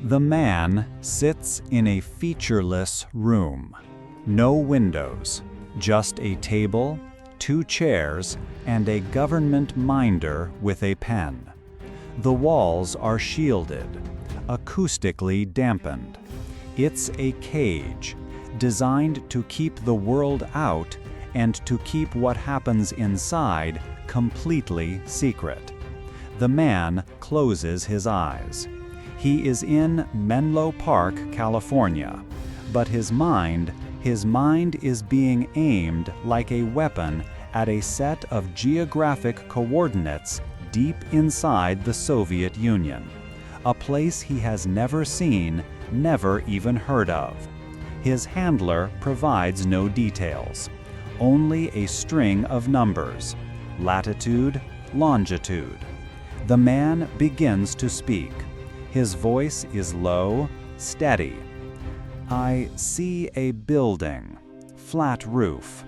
The man sits in a featureless room. No windows, just a table, 2 chairs, and a government minder with a pen. The walls are shielded, acoustically dampened. It's a cage, designed to keep the world out and to keep what happens inside completely secret. The man closes his eyes. He is in Menlo Park, California, but his mind is being aimed like a weapon at a set of geographic coordinates deep inside the Soviet Union, a place he has never seen, never even heard of. His handler provides no details, only a string of numbers, latitude, longitude. The man begins to speak. His voice is low, steady. I see a building, flat roof.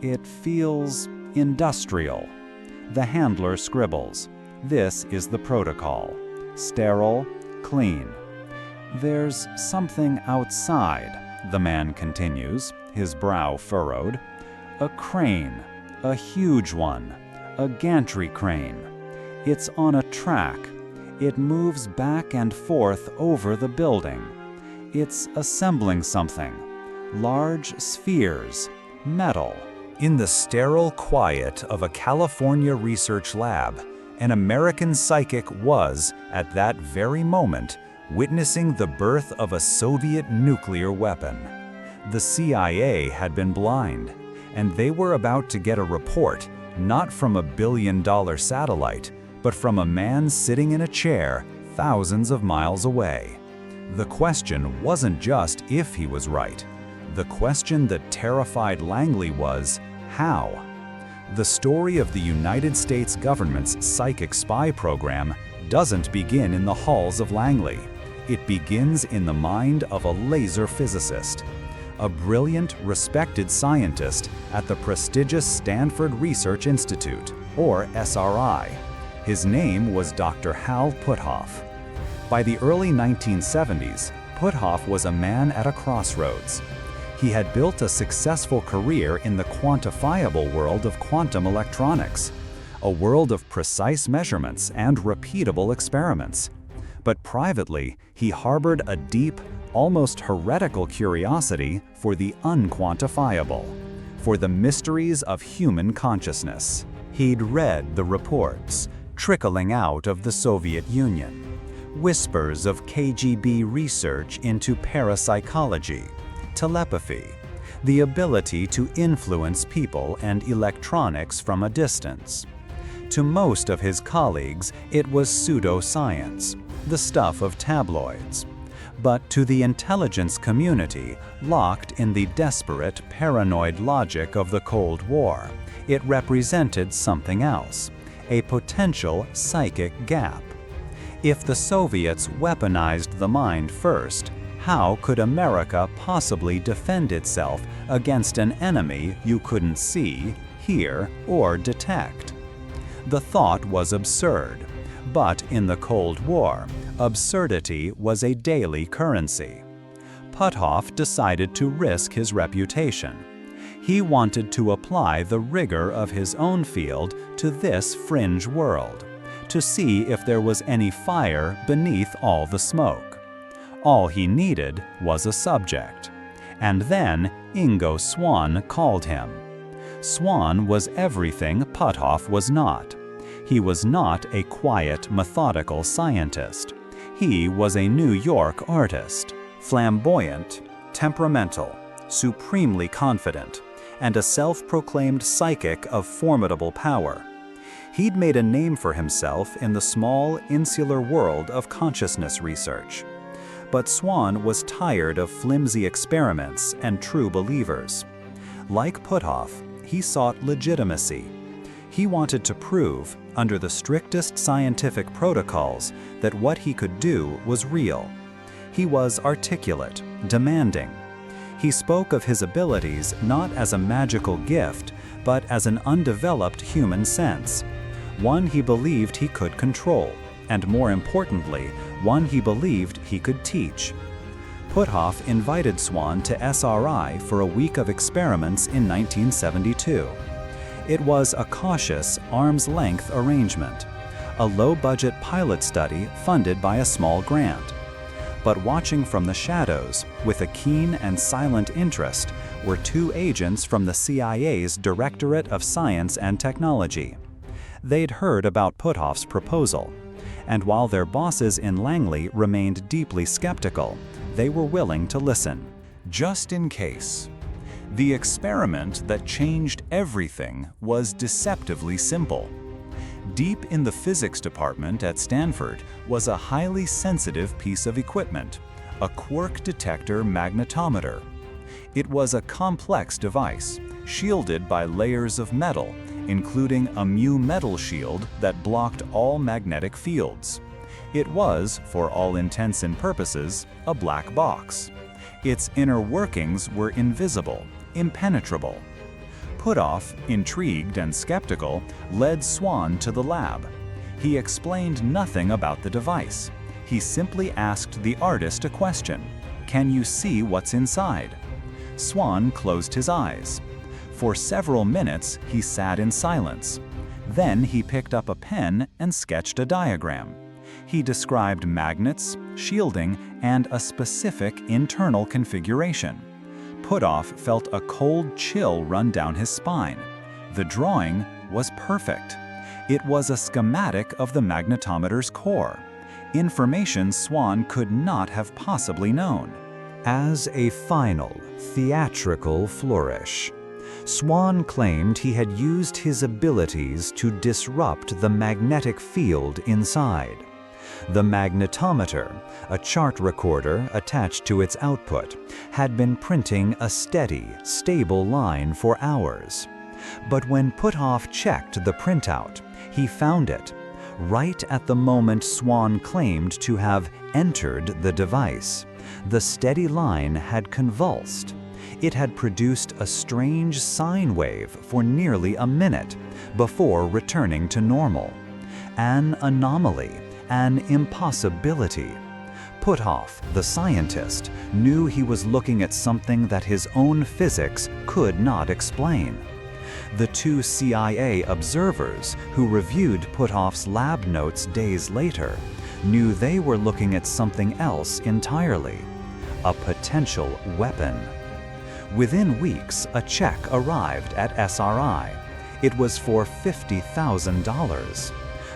It feels industrial. The handler scribbles. This is the protocol. Sterile, clean. There's something outside, the man continues, his brow furrowed. A crane, a huge one, a gantry crane. It's on a track. It moves back and forth over the building. It's assembling something. Large spheres, metal. In the sterile quiet of a California research lab, an American psychic was, at that very moment, witnessing the birth of a Soviet nuclear weapon. The CIA had been blind, and they were about to get a report, not from a billion-dollar satellite, but from a man sitting in a chair thousands of miles away. The question wasn't just if he was right. The question that terrified Langley was, how? The story of the United States government's psychic spy program doesn't begin in the halls of Langley. It begins in the mind of a laser physicist, a brilliant, respected scientist at the prestigious Stanford Research Institute, or SRI. His name was Dr. Hal Puthoff. By the early 1970s, Puthoff was a man at a crossroads. He had built a successful career in the quantifiable world of quantum electronics, a world of precise measurements and repeatable experiments. But privately, he harbored a deep, almost heretical curiosity for the unquantifiable, for the mysteries of human consciousness. He'd read the reports trickling out of the Soviet Union, whispers of KGB research into parapsychology, telepathy, the ability to influence people and electronics from a distance. To most of his colleagues, it was pseudoscience, the stuff of tabloids. But to the intelligence community, locked in the desperate, paranoid logic of the Cold War, it represented something else, a potential psychic gap. If the Soviets weaponized the mind first, how could America possibly defend itself against an enemy you couldn't see, hear, or detect? The thought was absurd, but in the Cold War, absurdity was a daily currency. Puthoff decided to risk his reputation. He wanted to apply the rigor of his own field to this fringe world, to see if there was any fire beneath all the smoke. All he needed was a subject. And then Ingo Swann called him. Swann was everything Puthoff was not. He was not a quiet, methodical scientist. He was a New York artist, flamboyant, temperamental, supremely confident, and a self-proclaimed psychic of formidable power. He'd made a name for himself in the small, insular world of consciousness research. But Swann was tired of flimsy experiments and true believers. Like Puthoff, he sought legitimacy. He wanted to prove, under the strictest scientific protocols, that what he could do was real. He was articulate, demanding. He spoke of his abilities not as a magical gift, but as an undeveloped human sense, one he believed he could control, and more importantly, one he believed he could teach. Puthoff invited Swann to SRI for a week of experiments in 1972. It was a cautious, arm's-length arrangement, a low-budget pilot study funded by a small grant. But watching from the shadows, with a keen and silent interest, were two agents from the CIA's Directorate of Science and Technology. They'd heard about Puthoff's proposal, and while their bosses in Langley remained deeply skeptical, they were willing to listen. Just in case. The experiment that changed everything was deceptively simple. Deep in the physics department at Stanford was a highly sensitive piece of equipment, a quark detector magnetometer. It was a complex device, shielded by layers of metal, including a mu metal shield that blocked all magnetic fields. It was, for all intents and purposes, a black box. Its inner workings were invisible, impenetrable. Puthoff, intrigued and skeptical, led Swann to the lab. He explained nothing about the device. He simply asked the artist a question: "Can you see what's inside?" Swann closed his eyes. For several minutes, he sat in silence. Then he picked up a pen and sketched a diagram. He described magnets, shielding, and a specific internal configuration. Puthoff felt a cold chill run down his spine. The drawing was perfect. It was a schematic of the magnetometer's core, information Swann could not have possibly known. As a final, theatrical flourish, Swann claimed he had used his abilities to disrupt the magnetic field inside. The magnetometer, a chart recorder attached to its output, had been printing a steady, stable line for hours. But when Puthoff checked the printout, he found it, right at the moment Swann claimed to have entered the device. The steady line had convulsed. It had produced a strange sine wave for nearly a minute before returning to normal. An anomaly, an impossibility. Puthoff, the scientist, knew he was looking at something that his own physics could not explain. The two CIA observers who reviewed Puthoff's lab notes days later knew they were looking at something else entirely: a potential weapon. Within weeks, a check arrived at SRI. It was for $50,000.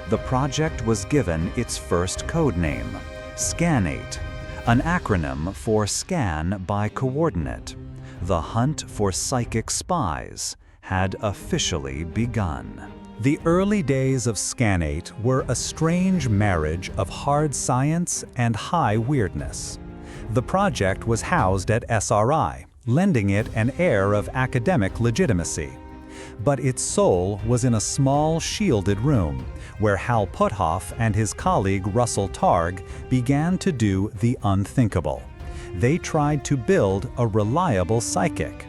The project was given its first code name, Scanate, an acronym for Scan by Coordinate. The hunt for psychic spies had officially begun. The early days of Scanate were a strange marriage of hard science and high weirdness. The project was housed at SRI, lending it an air of academic legitimacy. But its soul was in a small, shielded room, where Hal Puthoff and his colleague Russell Targ began to do the unthinkable. They tried to build a reliable psychic.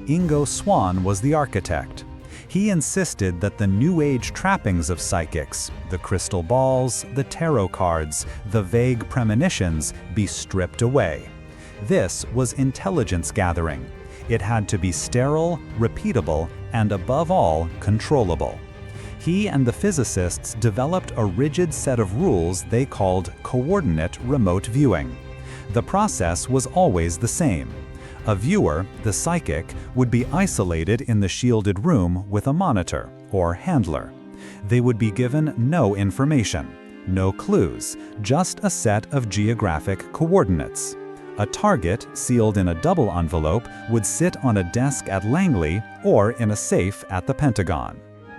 Ingo Swann was the architect. He insisted that the New Age trappings of psychics, the crystal balls, the tarot cards, the vague premonitions, be stripped away. This was intelligence gathering. It had to be sterile, repeatable, and above all, controllable. He and the physicists developed a rigid set of rules they called coordinate remote viewing. The process was always the same. A viewer, the psychic, would be isolated in the shielded room with a monitor, or handler. They would be given no information, no clues, just a set of geographic coordinates. A target, sealed in a double envelope, would sit on a desk at Langley or in a safe at the Pentagon.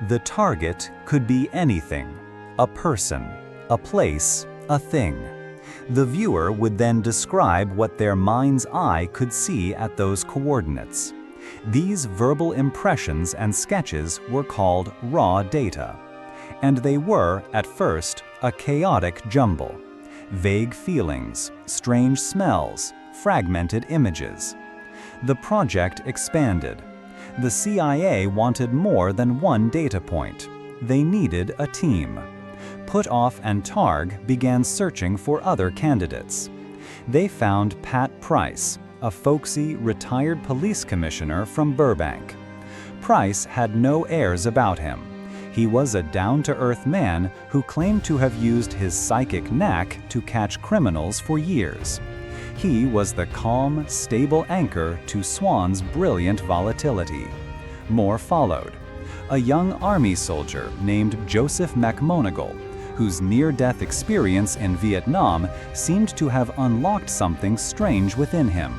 The target could be anything: a person, a place, a thing. The viewer would then describe what their mind's eye could see at those coordinates. These verbal impressions and sketches were called raw data. And they were, at first, a chaotic jumble. Vague feelings, strange smells, fragmented images. The project expanded. The CIA wanted more than one data point. They needed a team. Put-Off and Targ began searching for other candidates. They found Pat Price, a folksy, retired police commissioner from Burbank. Price had no airs about him. He was a down-to-earth man who claimed to have used his psychic knack to catch criminals for years. He was the calm, stable anchor to Swann's brilliant volatility. More followed. A young Army soldier named Joseph McMoneagle, whose near-death experience in Vietnam seemed to have unlocked something strange within him.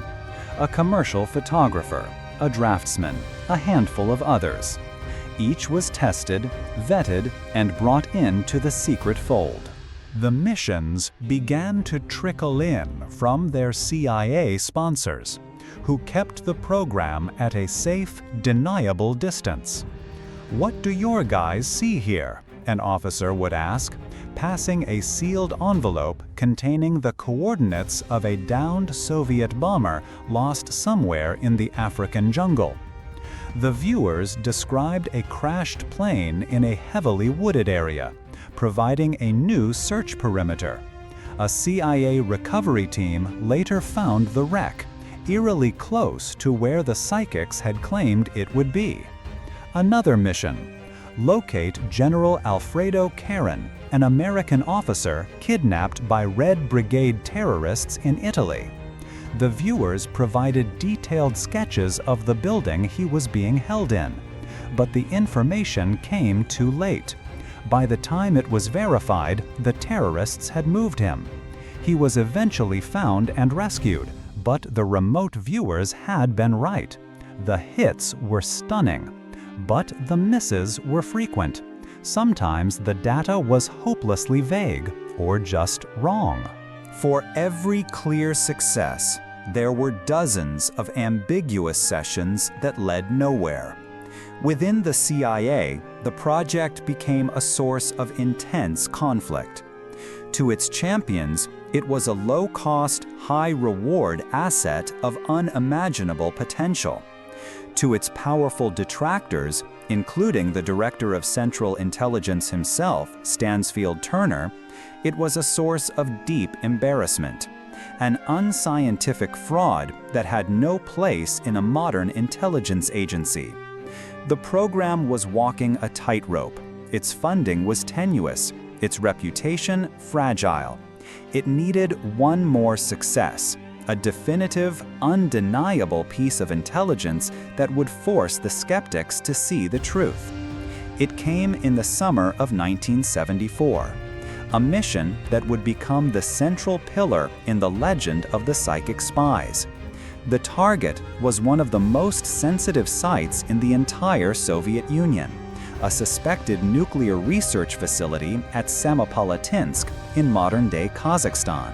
A commercial photographer, a draftsman, a handful of others. Each was tested, vetted, and brought into the secret fold. The missions began to trickle in from their CIA sponsors, who kept the program at a safe, deniable distance. "What do your guys see here?" an officer would ask, passing a sealed envelope containing the coordinates of a downed Soviet bomber lost somewhere in the African jungle. The viewers described a crashed plane in a heavily wooded area, providing a new search perimeter. A CIA recovery team later found the wreck, eerily close to where the psychics had claimed it would be. Another mission: locate General Alfredo Caron, an American officer kidnapped by Red Brigade terrorists in Italy. The viewers provided detailed sketches of the building he was being held in, but the information came too late. By the time it was verified, the terrorists had moved him. He was eventually found and rescued, but the remote viewers had been right. The hits were stunning, but the misses were frequent. Sometimes the data was hopelessly vague or just wrong. For every clear success, there were dozens of ambiguous sessions that led nowhere. Within the CIA, the project became a source of intense conflict. To its champions, it was a low-cost, high-reward asset of unimaginable potential. To its powerful detractors, including the Director of Central Intelligence himself, Stansfield Turner, it was a source of deep embarrassment, an unscientific fraud that had no place in a modern intelligence agency. The program was walking a tightrope. Its funding was tenuous, its reputation fragile. It needed one more success, a definitive, undeniable piece of intelligence that would force the skeptics to see the truth. It came in the summer of 1974, a mission that would become the central pillar in the legend of the psychic spies. The target was one of the most sensitive sites in the entire Soviet Union, a suspected nuclear research facility at Semipalatinsk in modern-day Kazakhstan.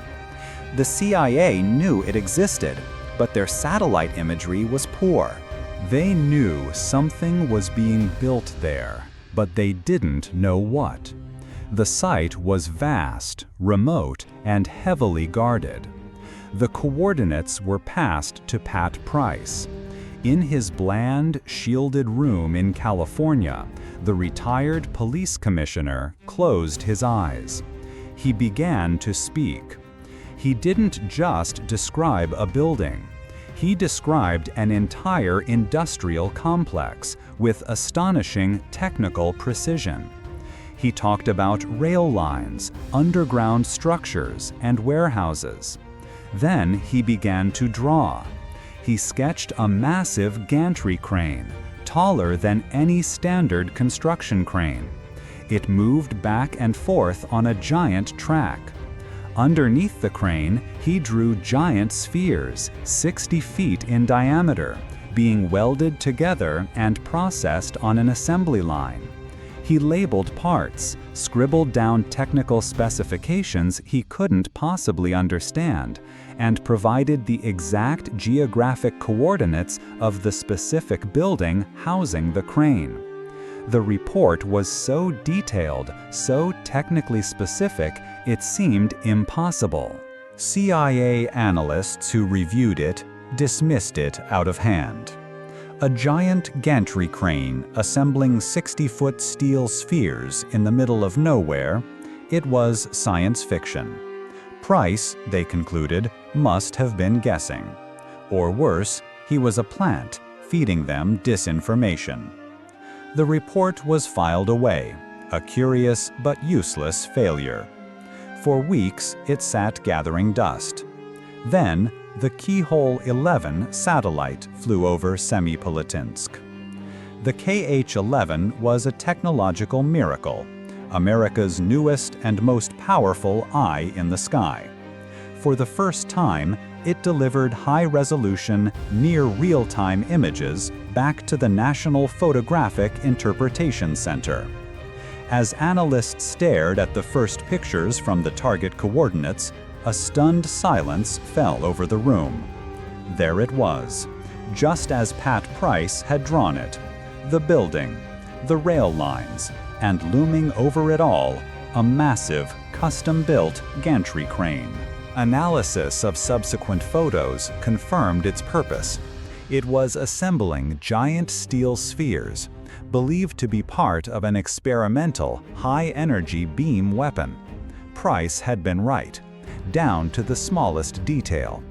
The CIA knew it existed, but their satellite imagery was poor. They knew something was being built there, but they didn't know what. The site was vast, remote, and heavily guarded. The coordinates were passed to Pat Price. In his bland, shielded room in California, the retired police commissioner closed his eyes. He began to speak. He didn't just describe a building. He described an entire industrial complex with astonishing technical precision. He talked about rail lines, underground structures, and warehouses. Then he began to draw. He sketched a massive gantry crane, taller than any standard construction crane. It moved back and forth on a giant track. Underneath the crane, he drew giant spheres, 60 feet in diameter, being welded together and processed on an assembly line. He labeled parts, scribbled down technical specifications he couldn't possibly understand, and provided the exact geographic coordinates of the specific building housing the crane. The report was so detailed, so technically specific, it seemed impossible. CIA analysts who reviewed it dismissed it out of hand. A giant gantry crane assembling 60-foot steel spheres in the middle of nowhere, It was science fiction. Price, they concluded, must have been guessing. Or worse, he was a plant, feeding them disinformation. The report was filed away, a curious but useless failure. For weeks, it sat gathering dust. Then, the Keyhole 11 satellite flew over Semipalatinsk. The KH-11 was a technological miracle, America's newest and most powerful eye in the sky. For the first time, it delivered high-resolution, near-real-time images back to the National Photographic Interpretation Center. As analysts stared at the first pictures from the target coordinates, a stunned silence fell over the room. There it was, just as Pat Price had drawn it. The building, the rail lines, and looming over it all, a massive, custom-built gantry crane. Analysis of subsequent photos confirmed its purpose. It was assembling giant steel spheres, believed to be part of an experimental, high-energy beam weapon. Price had been right, down to the smallest detail.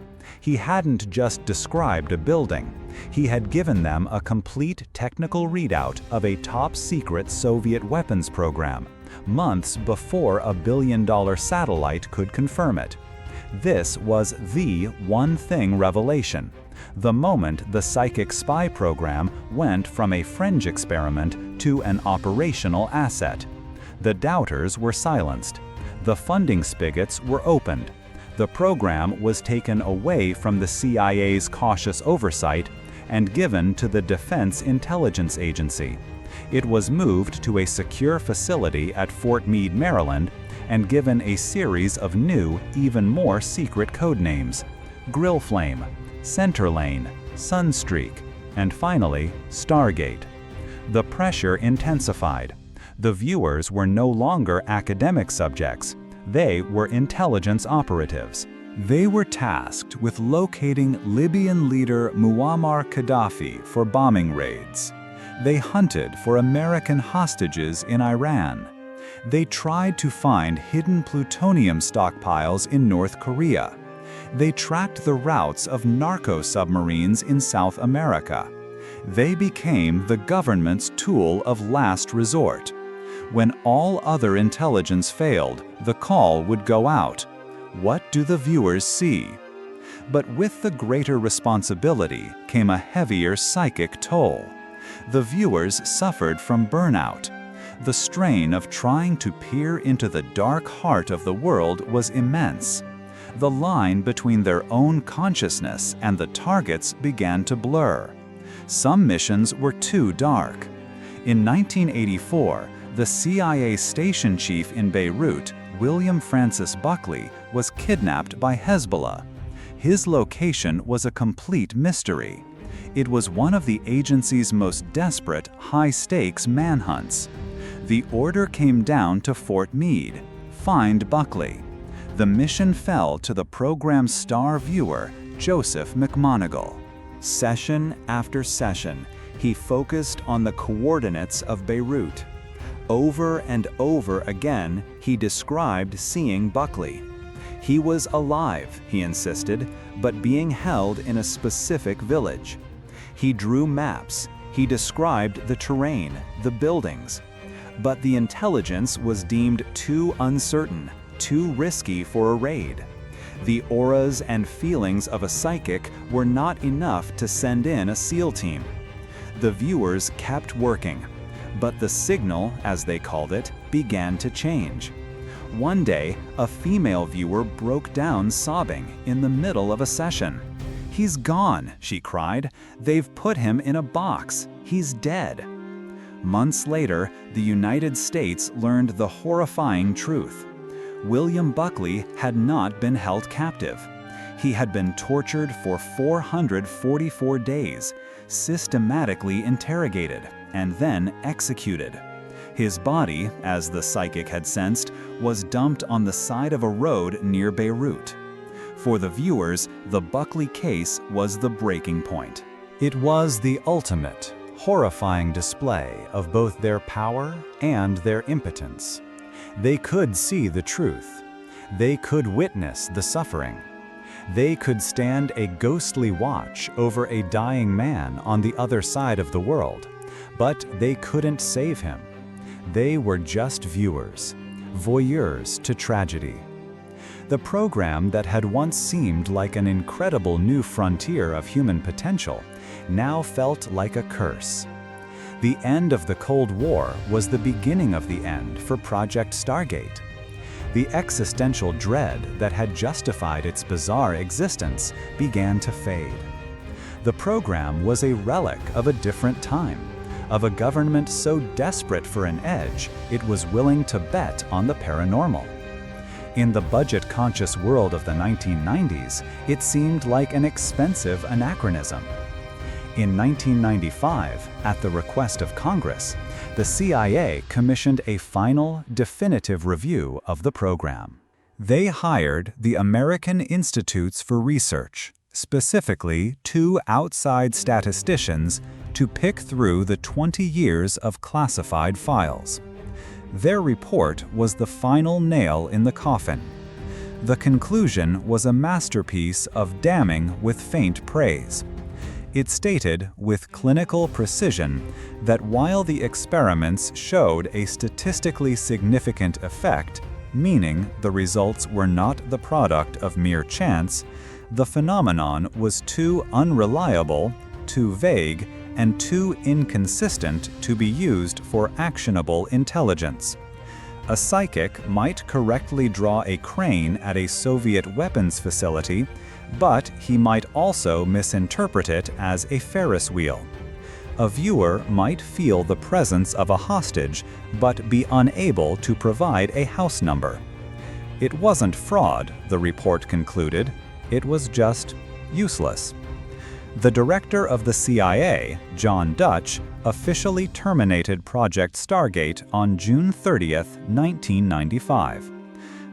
He hadn't just described a building. He had given them a complete technical readout of a top-secret Soviet weapons program, months before a billion-dollar satellite could confirm it. This was the one-thing revelation, the moment the psychic spy program went from a fringe experiment to an operational asset. The doubters were silenced. The funding spigots were opened. The program was taken away from the CIA's cautious oversight and given to the Defense Intelligence Agency. It was moved to a secure facility at Fort Meade, Maryland, and given a series of new, even more secret codenames: Grill Flame, Center Lane, Sunstreak, and finally, Stargate. The pressure intensified. The viewers were no longer academic subjects. They were intelligence operatives. They were tasked with locating Libyan leader Muammar Gaddafi for bombing raids. They hunted for American hostages in Iran. They tried to find hidden plutonium stockpiles in North Korea. They tracked the routes of narco-submarines in South America. They became the government's tool of last resort. When all other intelligence failed, the call would go out. What do the viewers see? But with the greater responsibility came a heavier psychic toll. The viewers suffered from burnout. The strain of trying to peer into the dark heart of the world was immense. The line between their own consciousness and the targets began to blur. Some missions were too dark. In 1984, the CIA station chief in Beirut, William Francis Buckley, was kidnapped by Hezbollah. His location was a complete mystery. It was one of the agency's most desperate, high-stakes manhunts. The order came down to Fort Meade: find Buckley. The mission fell to the program's star viewer, Joseph McMoneagle. Session after session, he focused on the coordinates of Beirut. Over and over again, he described seeing Buckley. He was alive, he insisted, but being held in a specific village. He drew maps. He described the terrain, the buildings. But the intelligence was deemed too uncertain, too risky for a raid. The auras and feelings of a psychic were not enough to send in a SEAL team. The viewers kept working, but the signal, as they called it, began to change. One day, a female viewer broke down sobbing in the middle of a session. "He's gone," she cried. "They've put him in a box. He's dead." Months later, the United States learned the horrifying truth. William Buckley had not been held captive. He had been tortured for 444 days, systematically interrogated, and then executed. His body, as the psychic had sensed, was dumped on the side of a road near Beirut. For the viewers, the Buckley case was the breaking point. It was the ultimate, horrifying display of both their power and their impotence. They could see the truth. They could witness the suffering. They could stand a ghostly watch over a dying man on the other side of the world, but they couldn't save him. They were just viewers, voyeurs to tragedy. The program that had once seemed like an incredible new frontier of human potential now felt like a curse. The end of the Cold War was the beginning of the end for Project Stargate. The existential dread that had justified its bizarre existence began to fade. The program was a relic of a different time, of a government so desperate for an edge it was willing to bet on the paranormal. In the budget-conscious world of the 1990s, it seemed like an expensive anachronism. In 1995, at the request of Congress, the CIA commissioned a final, definitive review of the program. They hired the American Institutes for Research, specifically 2 outside statisticians, to pick through the 20 years of classified files. Their report was the final nail in the coffin. The conclusion was a masterpiece of damning with faint praise. It stated with clinical precision that while the experiments showed a statistically significant effect, meaning the results were not the product of mere chance, the phenomenon was too unreliable, too vague, and too inconsistent to be used for actionable intelligence. A psychic might correctly draw a crane at a Soviet weapons facility, but he might also misinterpret it as a Ferris wheel. A viewer might feel the presence of a hostage, but be unable to provide a house number. It wasn't fraud, the report concluded. It was just useless. The director of the CIA, John Dutch, officially terminated Project Stargate on June 30, 1995.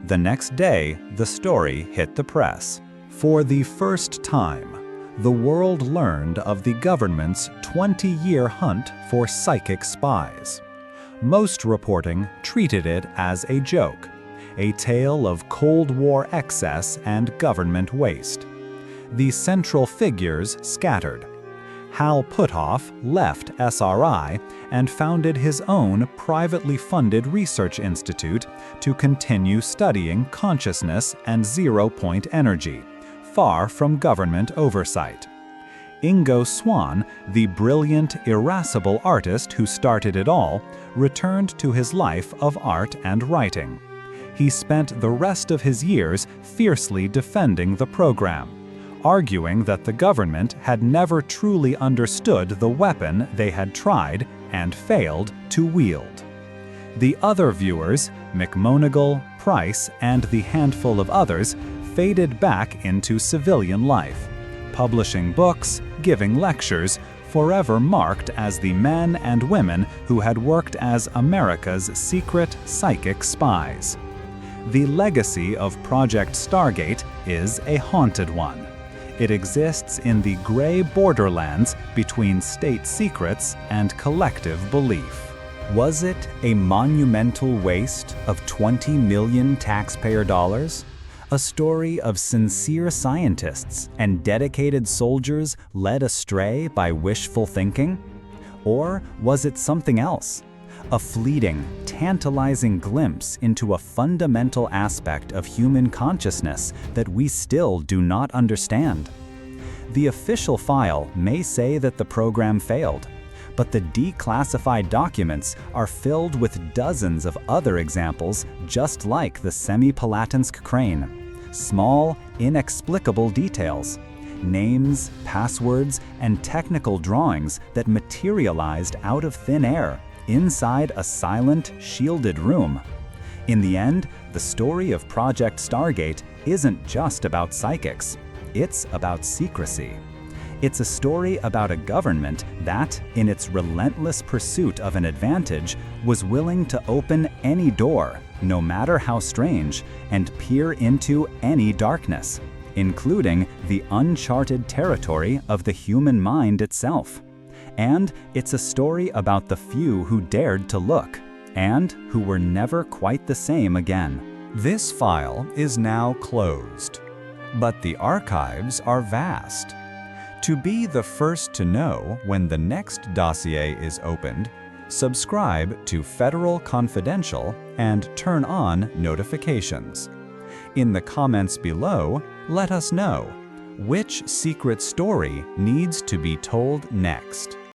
The next day, the story hit the press. For the first time, the world learned of the government's 20-year hunt for psychic spies. Most reporting treated it as a joke, a tale of Cold War excess and government waste. The central figures scattered. Hal Puthoff left SRI and founded his own privately funded research institute to continue studying consciousness and zero-point energy, far from government oversight. Ingo Swann, the brilliant, irascible artist who started it all, returned to his life of art and writing. He spent the rest of his years fiercely defending the program, arguing that the government had never truly understood the weapon they had tried and failed to wield. The other viewers, McMoneagle, Price, and the handful of others, faded back into civilian life, publishing books, giving lectures, forever marked as the men and women who had worked as America's secret psychic spies. The legacy of Project Stargate is a haunted one. It exists in the gray borderlands between state secrets and collective belief. Was it a monumental waste of 20 million taxpayer dollars? A story of sincere scientists and dedicated soldiers led astray by wishful thinking? Or was it something else? A fleeting, tantalizing glimpse into a fundamental aspect of human consciousness that we still do not understand. The official file may say that the program failed, but the declassified documents are filled with dozens of other examples just like the Semipalatinsk crane. Small, inexplicable details, names, passwords, and technical drawings that materialized out of thin air, inside a silent, shielded room. In the end, the story of Project Stargate isn't just about psychics. It's about secrecy. It's a story about a government that, in its relentless pursuit of an advantage, was willing to open any door, no matter how strange, and peer into any darkness, including the uncharted territory of the human mind itself. And it's a story about the few who dared to look, and who were never quite the same again. This file is now closed, but the archives are vast. To be the first to know when the next dossier is opened, subscribe to Federal Confidential and turn on notifications. In the comments below, let us know which secret story needs to be told next.